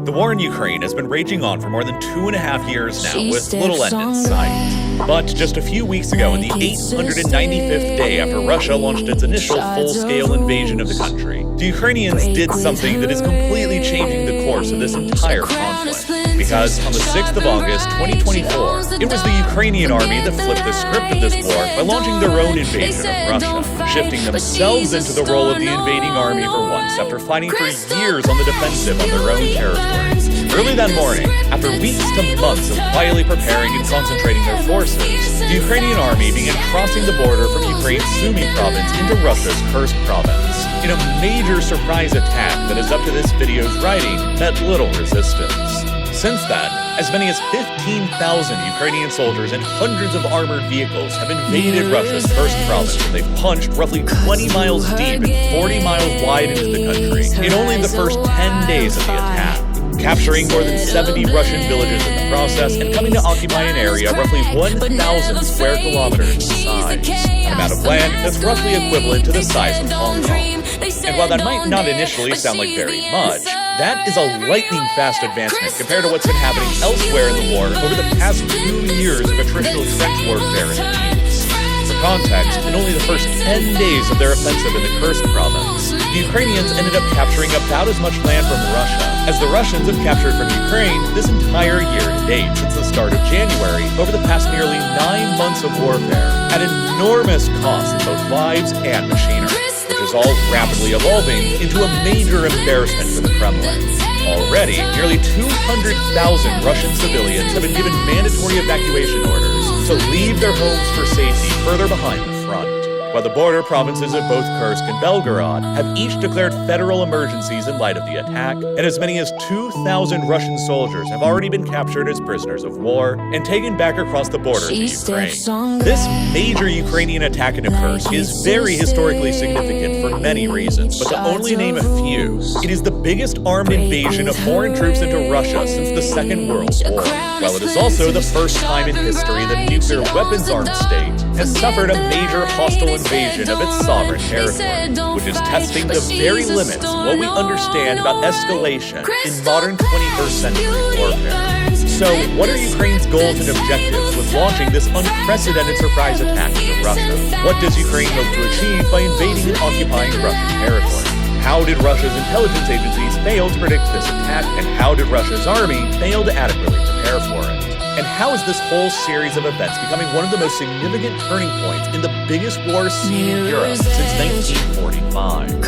The war in Ukraine has been raging on for more than 2.5 years now, with little end in sight. But just a few weeks ago, in the 895th day after Russia launched its initial full-scale invasion of the country, the Ukrainians did something that is completely changing the course of this entire conflict. Because on the 6th of August, 2024, it was the Ukrainian army that flipped the script of this war by launching their own invasion of Russia, shifting themselves into the role of the invading army for once after fighting for years on the defensive on their own territory. Early that morning, after weeks to months of quietly preparing and concentrating their forces, the Ukrainian army began crossing the border from Ukraine's Sumy province into Russia's Kursk province, in a major surprise attack that, as up to this video's writing, met little resistance. Since then, as many as 15,000 Ukrainian soldiers and hundreds of armored vehicles have invaded Russia's Kursk province, and they've punched roughly 20 miles deep and 40 miles wide into the country in only the first 10 days of the attack, capturing more than 70 Russian villages in the process and coming to occupy an area roughly 1,000 square kilometers in size, an amount of land that's roughly equivalent to the size of Hong Kong. And while that might not initially sound like very much, that is a lightning-fast advancement compared to what's been happening elsewhere in the war over the past 2 years of attritional trench warfare in the east. For context, in only the first 10 days of their offensive in the Kursk province, the Ukrainians ended up capturing about as much land from Russia as the Russians have captured from Ukraine this entire year to date since the start of January over the past nearly 9 months of warfare at enormous cost in both lives and machinery, which is all rapidly evolving into a major embarrassment for the Kremlin. Already, nearly 200,000 Russian civilians have been given mandatory evacuation orders to leave their homes for safety further behind the front, while the border provinces of both Kursk and Belgorod have each declared federal emergencies in light of the attack, and as many as 2,000 Russian soldiers have already been captured as prisoners of war and taken back across the border to Ukraine. This major Ukrainian attack into Kursk is very historically significant for many reasons, but to only name a few, it is the biggest armed invasion of foreign troops into Russia since the Second World War, while it is also the first time in history that a nuclear weapons-armed state has suffered a major hostile invasion of its sovereign territory, which is testing the very limits of what we understand about escalation in modern 21st century warfare. So, what are Ukraine's goals and objectives with launching this unprecedented surprise attack into Russia? What does Ukraine hope to achieve by invading and occupying Russian territory? How did Russia's intelligence agencies fail to predict this attack, and how did Russia's army fail to adequately prepare for it? And how is this whole series of events becoming one of the most significant turning points in the biggest war seen in Europe since 1945?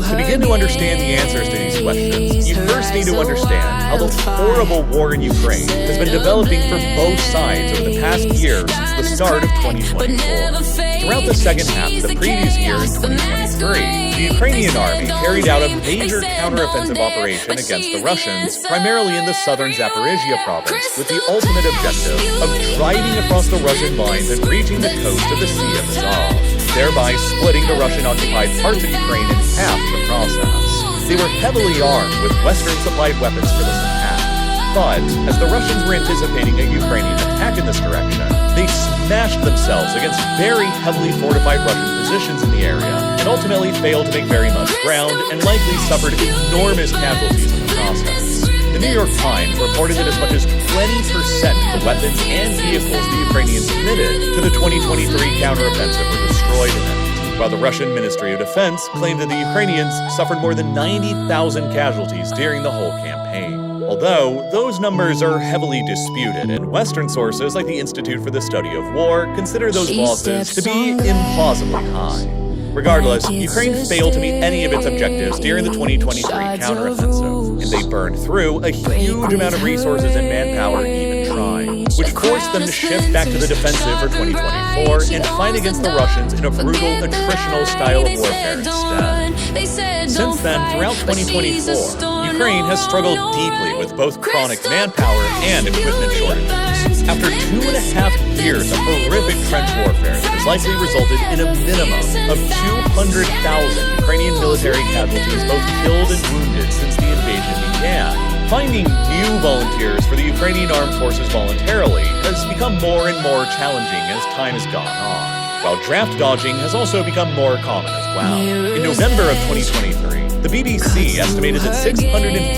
To begin to understand the answers to these questions, you first need to understand how the horrible war in Ukraine has been developing for both sides over the past year since the start of 2024. Throughout the second half of the previous year in 2023, the Ukrainian army carried out a major counteroffensive operation against the Russians, primarily in the southern Zaporizhia province, with the ultimate objective of driving across the Russian lines and reaching the coast of the Sea of Azov, thereby splitting the Russian-occupied parts of Ukraine in half in the process. They were heavily armed with Western-supplied weapons for this attack, but as the Russians were anticipating a Ukrainian attack in this direction, they smashed themselves against very heavily fortified Russian positions in the area and ultimately failed to make very much ground and likely suffered enormous casualties in the process. The New York Times reported that as much as 20% of the weapons and vehicles the Ukrainians submitted to the 2023 counteroffensive were destroyed in it, while the Russian Ministry of Defense claimed that the Ukrainians suffered more than 90,000 casualties during the whole campaign. Although, those numbers are heavily disputed, and Western sources like the Institute for the Study of War consider those losses to be implausibly high. Regardless, Ukraine failed to meet any of its objectives during the 2023 counteroffensive, and they burned through a huge amount of resources and manpower even trying, which forced them to shift back to the defensive for 2024 and fight against the Russians in a brutal, attritional style of warfare instead. Since then, throughout 2024, Ukraine has struggled deeply with both chronic manpower and equipment shortages. After 2.5 years of horrific trench warfare that has likely resulted in a minimum of 200,000 Ukrainian military casualties, both killed and wounded, since the invasion began, finding new volunteers for the Ukrainian armed forces voluntarily has become more and more challenging as time has gone on, while draft dodging has also become more common as well. In November of 2023, the BBC estimated that 650